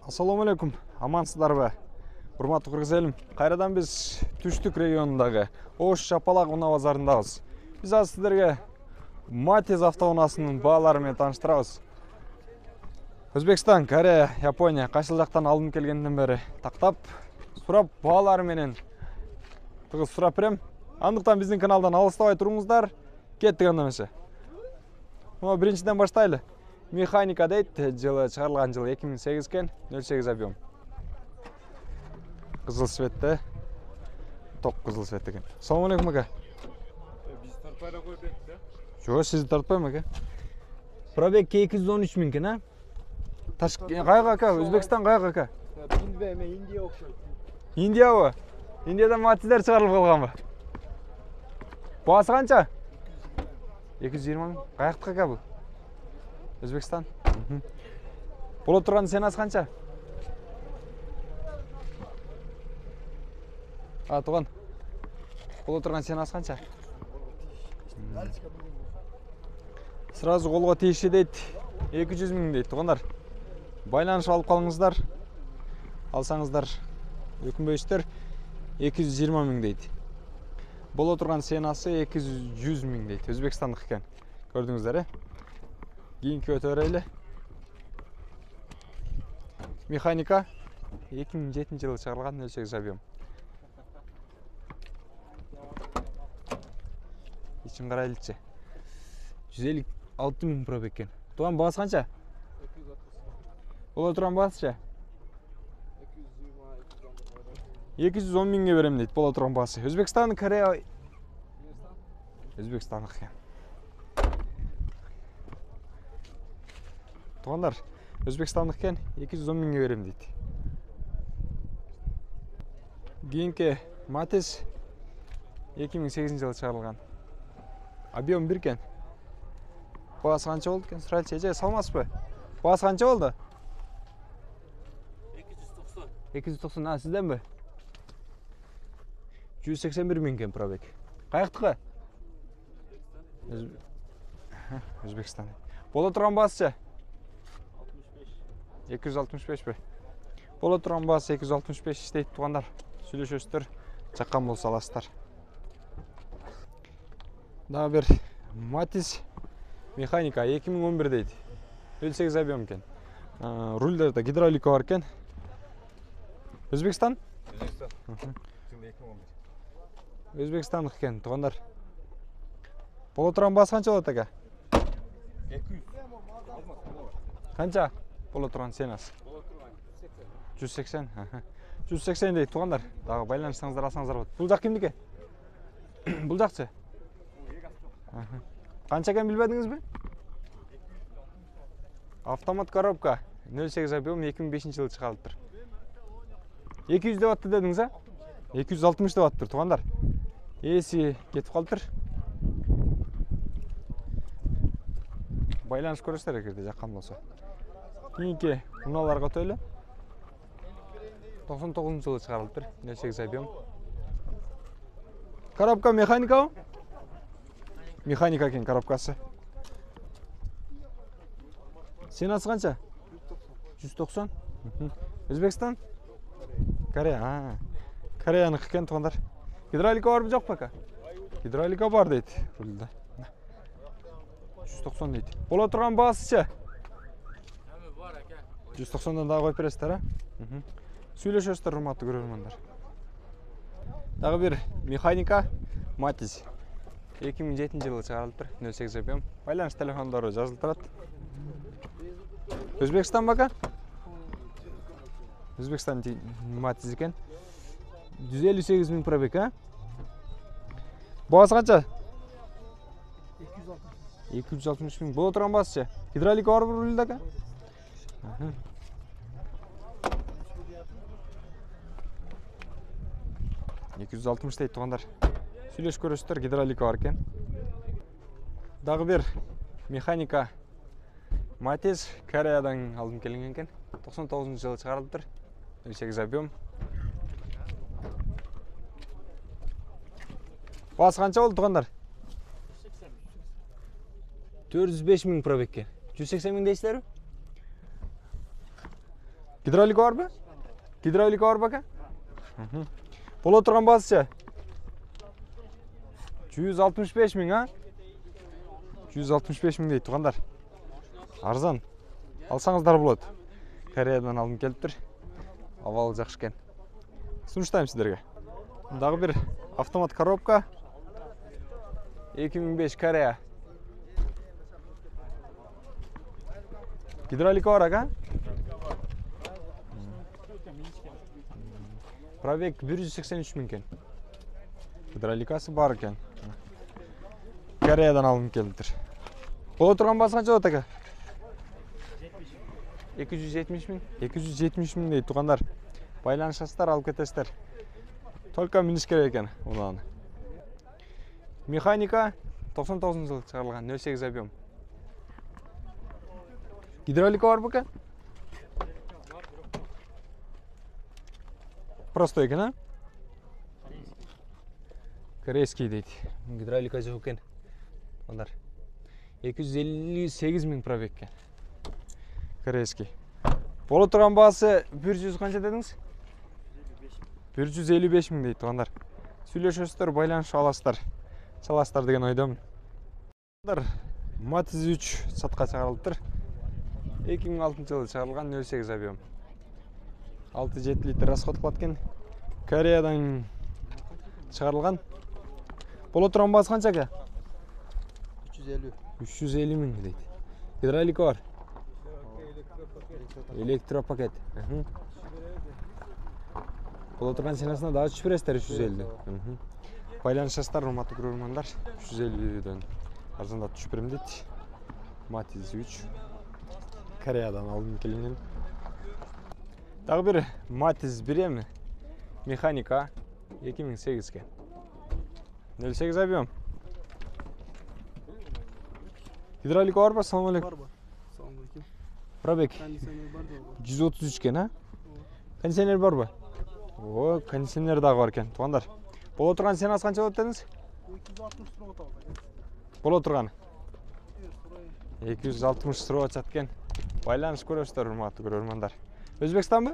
Assalamu алейкум, амансыздарбы? Урматтуу кыргыз элим, кайрадан биз Түштүк регионундагы Ош Жапалак унаа базарындабыз. Биз азыр сиздерге Матиз автоунаасынын баалары менен тааныштырабыз. Өзбекстан, Корея, Япония кайсыл жактан алынып келгенден бери тактап, сурап баалары менен тыгыз сурап берем. Андыктан биздин каналдан алыстабай туруңуздар. Кеттик анда эмесе. Биринчиден баштайлы. Механика дейт, жылы чыгарылган жылы 2008 экен, 08 объем. Кызыл цветте. Ток кызыл цвет экен. Assalamu алейкум ака. Биз тартпайла коюп бердик да. Жок, сизди тартпайм ака. Пробег 213 миң экен, а? Кайга ака? Өзбекстан кайга ака? Билбейм, Индия окшойт. Индиябы? Индиядан матиздер чыгарылып калганбы? Баасы канча? 220 миң. Каяктыкы ака бул? Өзбекстан. Боло турган ценасы канча? Туган. Боло турган ценасы канча? Сразу колго тийиши дейт. 200 миң дейт, тугандар. Байланышып алып калыңыздар. Алсаңыздар, өкүнбөйсүздөр. 220 миң дейт. Боло турган ценасы 200 миң дейт. Өзбекстандык экен. Көрдүңүздөр, Кийинки өтө берели. Механика 2007 жылы чыгарылган 08 объем. İçin karaylıkçı. 156 ming pробег eкен. Туган баасы канча? 260. Боло турган баасыча? 210 миңге берем дейт, боло турган баасы. Өзбекстан, Корея. Өзбекстандык экен. Тугандар, Өзбекстандык экен, 210 миңге берем дейт. Кийинки Матиз 2008 жылы чыгарылган. Объем 1 экен. Баасы канча болду экен? Сурайлчы, эже салмасызбы? Баасы канча болду? 290. 290, сизденби? 181 миң экен пробег. Каяктыкы? Өзбекстан. Боло турган баасыча? 265 бе? Боло турган баасы 265 иштейт, тугандар. Сүйлөшөсүздөр, жаккан болсо аласыздар. Дагы бир Матиз механика 2011 дейт. 08 объем экен. Рульдерде гидравлика бар экен. Өзбекстан? Өзбекстан. Жылы 2011. Өзбекстандык экен, тугандар. Боло турган баасы канча болот ака? 200. Канча? Боло турган ценасы? 180. 180 дейт, тугандар. Дагы байланышсаңыздар, алсаңыздар болот. Бул жак кимдики? Бул жакчы? Канча экен билбедиңизби? Автомат коробка 08 объем 2005 жылы чыгарылыптыр. 200 деп атты дедиңиз, а? 260 деп аттыр, тугандар. Эси кетип калыптыр. Байланыш көрөсүздөр эгерде жаккан болсо. Кийинки унааларга өтөлү. 99 жылы чыгарылыптыр. 08 объем. Коробка механикабы? Механика экен коробкасы. Ценасы канча? 190. Өзбекстан? Корея. Кореянык экен, тугандар. Гидравлика барбы, жокпу ака? Гидравлика бар дейт рулда. 190 дейт. Боло турган баасыча? 190дан дагы коюп бересиздер, а? Сүйлөшөсүздөр, урматтуу көрөрмандар. Дагы бир механика Матиз 2007 жылы чыгарылыптыр. 08 объем. Байланыш телефондору жазылып турат. Өзбекстан бака? Өзбекстан Матиз экен. 158 миң пробег, а? Баасы канча? 260 миң. Боло турган баасыча? Гидравлика барбы рулда ака? 260 дейт, тугандар. Сүйлөшүп көрөсүздөр, гидравлика бар экен. Дагы бир механика Матиз Кореядан алынып келген экен. 99 жылы чыгарылыптыр. 08 объем. Баасы канча болду, тугандар? 405 миң пробег экен. 180 миң дейсиздерби? Гидравлика барбы? Гидравлика бар бака? Бола тұрған басыча? 165 мың, а? 165 мың дейді туғандар. Арзан. Алсаңыздар болады. Кореядан алым келіп тұр. Авалы жақсы екен. Сунуштаймын сіздерге. Дағы бір автомат коробка. 2005 Корея. Гидравлика бар, ака? Пробег 183 мың екен. Гидравликасы бар екен. Кореядан алым келіп тұр. Бола тұрған басы қанша болады, ака? 270 мың. 270 мың дейді туғандар. Байланышасыздар, алып кетесіздер. Только минус керек екен онаны. Механика 99 жыл шығарылған, 08 объем. Гидравлика бар бака? Простой екен, а? Корейский дейді. Гидравлика жоқ екен. Ондар 258 мың пробег екен. Корейский. Бола тұрған басы 100 қанша дедіңіз? 155 мың дейді туғандар. Сөйлесесіздер, байланыш аласыздар. Çalasızдар деген ойдамын. Matiz 3 сатқа шығарылып тұр. 2006 жылы шығарылған 08 объем. 6-7 литр расход қылады екен. Кореядан шығарылған. Бола тұрған басы қанша ка? 350 мың дейді. Гидравлика бар. Электропакет. Бола тұрған сенасына daha düşük presler 350. Байланышасыздар, урматтуу көрөрмандар. 350'den арзандап түшүп берем дейт. Matiz 3 Кореядан алынып келген. Дагы бир Matiz 1 механика 2008 08 объем. Гидравлика бар ба? Салам алейкум. Бар. Салам алейкум. Пробег Кондиционер бар да. 133 екен, а? Кондиционер бар ба? О, кондиционер дагы бар екен. Туғандар. Бола тұрған сенасы қанша болады дедіңіз? 260 сұрау аталды. Бола тұрған 260 сұрау атқан. Байланыш көресіздер, урматтуу көрөрмандар. Өзбекстан ба?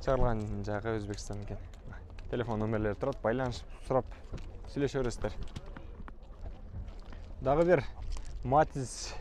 Чыгарылған жағы Өзбекстан екен. Телефон номерлері тұрады, байланыш сұрап сөйлесе бересіздер. Дағы бір Matiz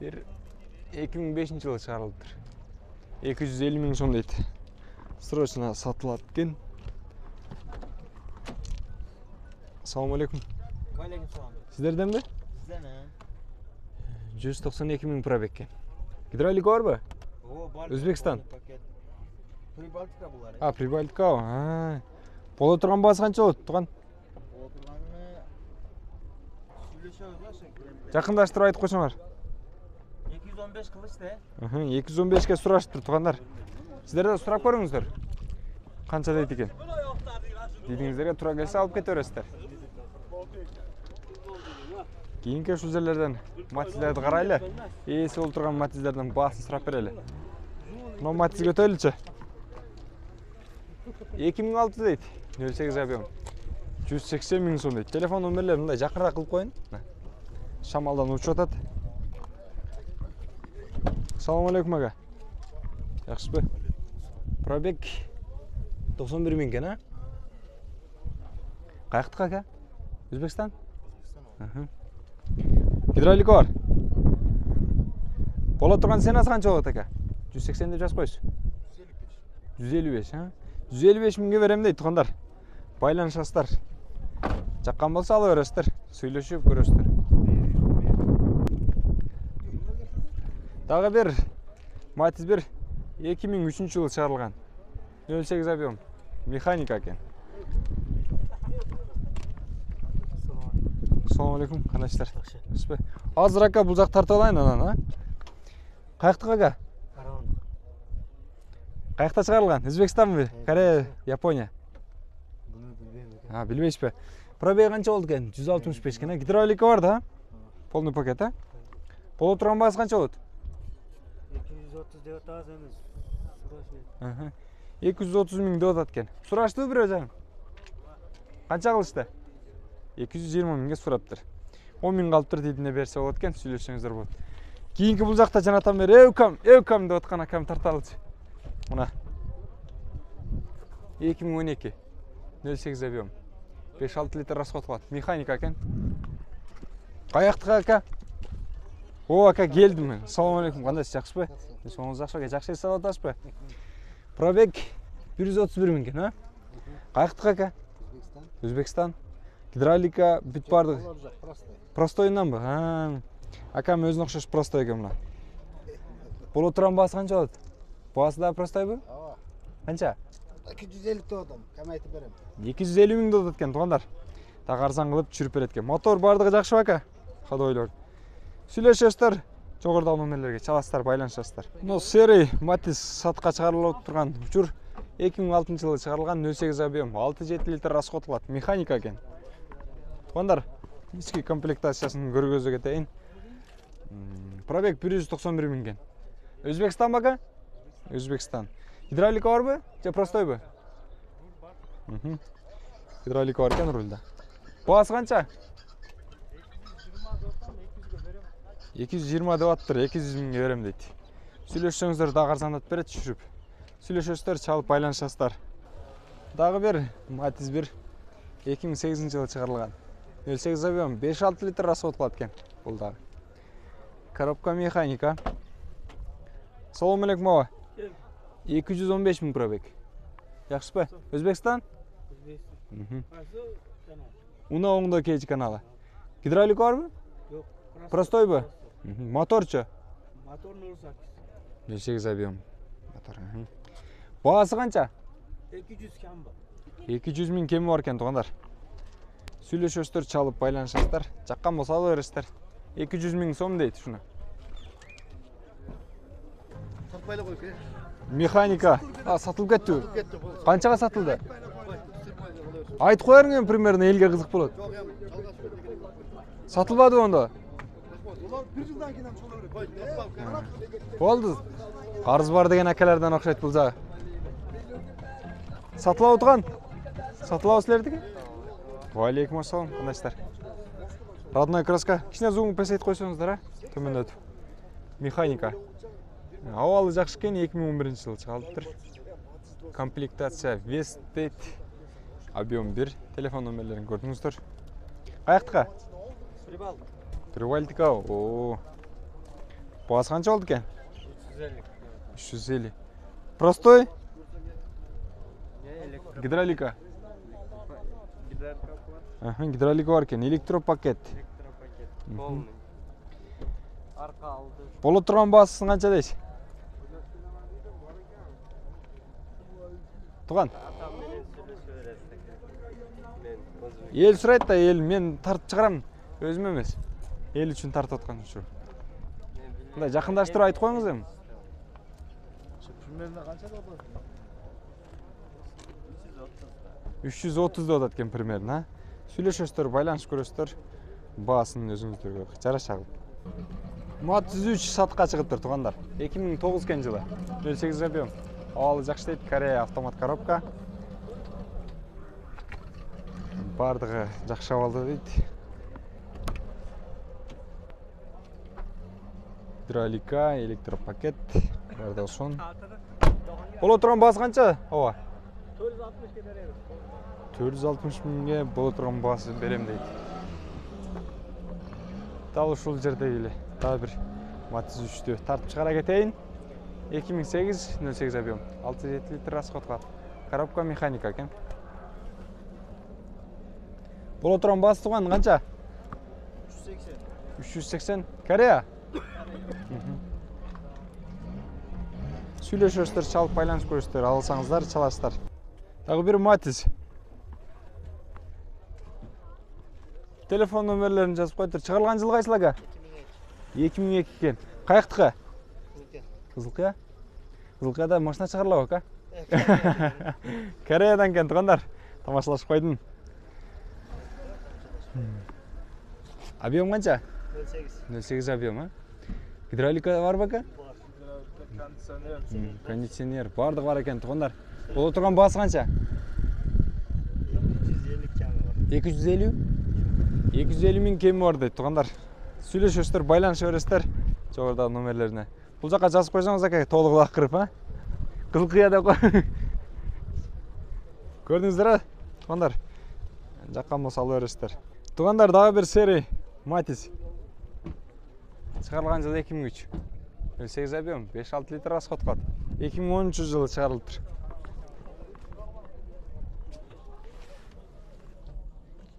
2005 жылы шығарылып тұр. 250 мың сом дейді. Срочно сатылады екен. Assalamu alaikum. Алейкум салам. Сіздерден бе? Сізден, 192 мың пробег екен. Гидравлика бар ба? О, бар. Өзбекстан. Прибалтика бұлар. А, Прибалтика. Бола тұрған басы қанша болады, туған? Отырғаны сөйлесе өзләшін. Жақындаштырып айтып қойсаңдар. 215 қылыш те. 215-ке сұрашып тұр, туғандар. Сіздер де сұрап көріңіздер. Қанша дейді екен? Дейдіңіздерге тұра келсе алып кете бересіздер. Кейінгі шу жерлерден Matiz'лерді қарайлы. Есі ол тұрған Matiz'лерден басын сұрап берелі. Мынау Matiz көтелічі. 2006 дейді. 08 объем. 180 мың сом дейді. Телефон номерлері мындай жақынырақ қылып қойын. Шамалдан ұшып жатады. Салам алейкум, аға. Жақсы бе? Пробег 91 мың екен, а? Қаяқтық, аға? Өзбекстан? Гидравлика бар. Бола тұрған сенасы қанша болады, аға? 180 деп жазып қойсыз. 155, а? 155 мыңға берем дейді, туғандар. Байланышасыздар. Жаққан болса ала бересіздер. Сөйлесіп көресіздер. Дағы бір Matiz 1 2003 жылы шығарылған. 08 объем. Механика екен. Assalamu alaikum, қандайсыздар? Жақсы. Азырака бұл жақ тартып алайын анан, а? Қаяқтық, аға? Қаяқта шығарылған? Өзбекстан бе? Корея, Япония. Бұны білбеймін. Білбейсіз бе? Пробег қанша болды екен? 165 екен, а? Гидравлика бар да? Полный пакет, а? Бола тұрған басы қанша болады? 230 деп атағыз емес. 230 мың деп атады екен. Сұрашты бір өзің? Қанша қылышты? 220 мыңға сұраптыр. 10 мың қалып тұр дейдіне берсе болады екен, сөйлесеңіздер болады. Кийинки бул жакта жанатан бери эукам деп аткан акам тарталычы. Мына 2012 08 объем. 5-6 литр расход кылат. Механика экен. Каяктыкы ака? О, ака келдим мен. Ассаламу алейкум. Кандайсыз, жакшысызбы? Соңуңуз жакшы ака, жакшы эс алып атасызбы? Пробег 131 миң экен, а? Каяктыкы ака? Өзбекстан. Гидравлика бүт бардыгы. Простойунданбы? Акам өзүнө окшош простой экен мына. Боло турган баасы канча болот? Баасы да простойбу? Ооба. Канча? 250 деп атам, камайтып берем. 250 миң деп атат экен, туугандар. Так арзан кылып түшүрүп берет экен. Мотор бардыгы жакшыбы ака? Ходойлор. Сүйлөшөсүздөр, жогорудагы номерлерге чаласыздар, байланышасыздар. Мына серый Матис сатка чыгарылып турган учур 2006-жылы чыгарылган 08 объем, 6-7 литр расход кылат. Механика экен. Туугандар, ички комплектациясын көргөзө кетейин. Пробег 191 миң экен. Өзбекстан бака? Өзбекстан. Гидравлика барбы? Же простойбу? Гидравлика бар экен рульда. Баасы канча? 220 деп аттыр, 200 миңге берем дейт. Сүйлөшсөңүздөр дагы арзандатып берет түшүрүп. Сүйлөшөсүздөр, чалып байланышасыздар. Дагы бир Матис 1 2008-жылы чыгарылган. 08 объем 5-6 литр расход кылат экен бул дагы. Коробка механика. Салам алейкум ага. 215 миң пробег. Жакшысызбы? Өзбекстан? Уна оңдо кейчи каналы. Гидравлика барбы? Жок. Простойбу? Моторчу? Мотор 08. 08 объем. Мотор. Баасы канча? 200 кем бар. 200 миң кеми бар экен, туугандар. Сүйлөшөсүздөр, чалып байланышасыздар. Жаккан болсо ала бересиздер. 200 миң сом дейт ушуну. Сатпайлы койуп ке. Механика. Сатылып кеттиби? Канчага сатылды? Айтып коерң эми примерно элге кызык болот. Сатылбады ондо? Улар 1 жылдан кийин чогуу берет. Болду. Карыз бар деген акалардан окшойт бул жагы. Сатылып отурган? Сатылабы силердики? Валейкум ассалам, кандайсыздар? Родной краска. Кичине зумун песейт койсоңуздар, а? Төмөндөтүп. Механика. Абалы жакшы экен, 2011-жылы чыгарылыптыр. Комплектация Вестет. Объем 1. Телефон номерлерин көрдүңүздөр. Каяктыкы? Прибалтика. О. Баасы канча болду экен? 350. Простой? Гидравлика. Гидравлика бар экен, электропакет. Полный. Арка алды. Боло турган баасы канча дейсиз? Туган. Атам менен сүйлөшө бересиз. Мен өзүм. Эл сурайт да, эл мен тартып чыгарам, өзүм эмес. Эл үчүн тартып аткан учур. Мындай жакындаштырып айтып коюңуз эми. Примерно канча болду? 330 деп атат экен примерно. Сүйлөшөсүздөр, байланышып көрөсүздөр. Баасын өзүңүздөргө жараша кылып. Матис 3 сатка чыгыптыр, туугандар. 2009 экен жылы. 08 объем. Абалы жакшы дейт, Корея автомат коробка. Бардыгы жакшы абалда дейт. Гидравлика, электропакет, бардыгы сон. Боло турган баасы канча? Ооба. 460 беребиз. 460 миңге боло турган баасы берем дейт. Дал ушул жерде эле дагы бир Матис 3-тү тартып чыгара кетейин. 2008 08 объем. 6-7 литр расход кылат. Коробка механика экен. Боло турган баасы туган канча? 380. 380. Корея? Сүйлөшөсүздөр, чалып байланышып көрөсүздөр, алсаңыздар, чаласыздар. Дагы бир Матис. Телефон номерлерин жазып койдур. Чыгарылган жыл кайсыл ага? 2002 экен. Каяктыкы? Кызылкыя? Кызылкыяда машина чыгарылабы ака? Кореядан экен, туугандар. Тамашалашып койдум. Объем канча? 08. 08 объем, а? Гидравлика барбы ака? Кондиционер. Кондиционер бардыгы бар экен, туугандар. Боло турган баасы канча? 250 кем бар. 250? 250 миң кеми бар дейт, туугандар. Сүйлөшөсүздөр, байланыша бересиздер. жогорудагы номерлерине. Бул жака жазып койсоңуз аке, толук акырып, а? Кызылкыя деп кой. Көрдүңүздөр, а? Туугандар. Жаккан болсо ала бересиздер. Туугандар, дагы бир серий Матис. Чыгарылган жылы 2003. 08 объем, 5-6 литр расход кылат. 2013 жылы чыгарылыптыр.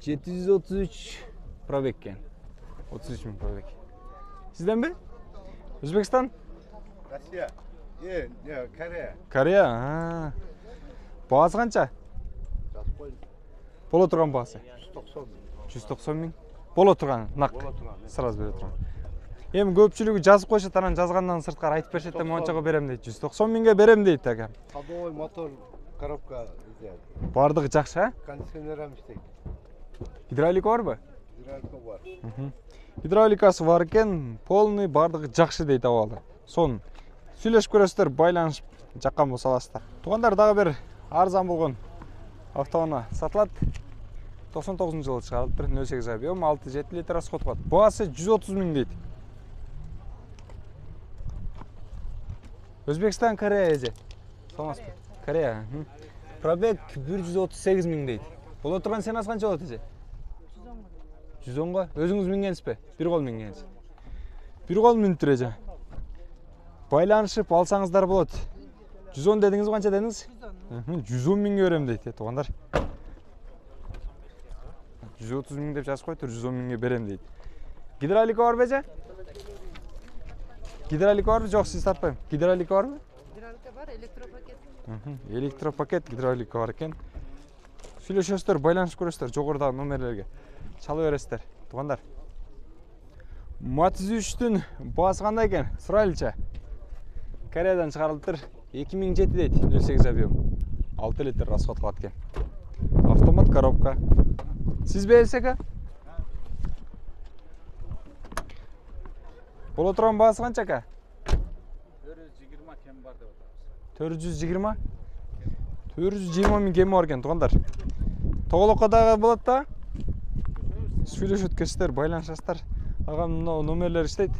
$733 пробег экен. 33 000 пробег. Сизденби? Өзбекстан? Россия. Корея. Корея. Баасы канча? Жазып қойдым. Боло турган баасы? 190 мың. 190 000. Боло турган, нак. Бола тұрған. Сразу бере турган. Эми көпчүлүгү жазып койшот, анан жазгандан сырткары айтып беришет да мончага берем дейт. 190 000ге берем дейт аке. Ходовой мотор, коробка. Бардыгы жакшы, а? Кондиционер ham иштейт. Гидравлика барбы? Гидравлика бар. Гидравликасы бар экен, полный бардыгы жакшы дейт абалы. Сонун сүйлөшүп көрөсүздөр, байланышып жаккан болсо аласыздар. Туугандар, дагы бир арзан болгон автоунаа сатылат. 99 жылы чыгарылыптыр, 08 объем, 6-7 литр расход кылат. Баасы 130 000 дейт. Өзбекстан, Корея эже. Саламатсызбы? Корея. Пробег 138 000 дейт. Боло турган сенасы канча болот эже? 110 го. Өзүңүз мингенсизби? Бир кол мингенсиз. Бир кол миниптир эже. Байланышып алсаңыздар болот. 110 дедиңиз, канча дедиңиз? 110 000 берем дейт, туугандар. 130 000 деп жазып коюптур, 110 000 берем дейт. Гидравлика барбы эже? Гидравлика барбы? Жок, сиз тартпайм. Гидравлика барбы? Гидравлика бар, электропакет. Электропакет, гидравлика бар экен. Сүйлөшөсүздөр, байланышып көрөсүздөр жогорудагы номерлерге. Чала бересиздер, туугандар. Матис 3-түн баасы кандай экен? Сурайлычы. Кореядан чыгарылыптыр. 2007 дейт, 08 объем. 6 литр расход кылат экен. Автомат коробка. Сиз берсек? Боло турган баасы канча ака? 420 кем бар деп атабыз. 420? 420 000 кеми бар экен, туугандар. Тоголокко дагы болот да? Сүйлөшүп өткөрсүздөр, байланышасыздар. Ага номерлер иштейт.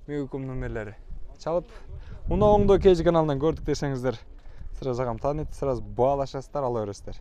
Мегаком номерлери. Чалып, муну оңдоо KG каналынан көрдүк десеңиздер, сразу агам тааныйт, сразу баалашасыздар, ала бересиздер.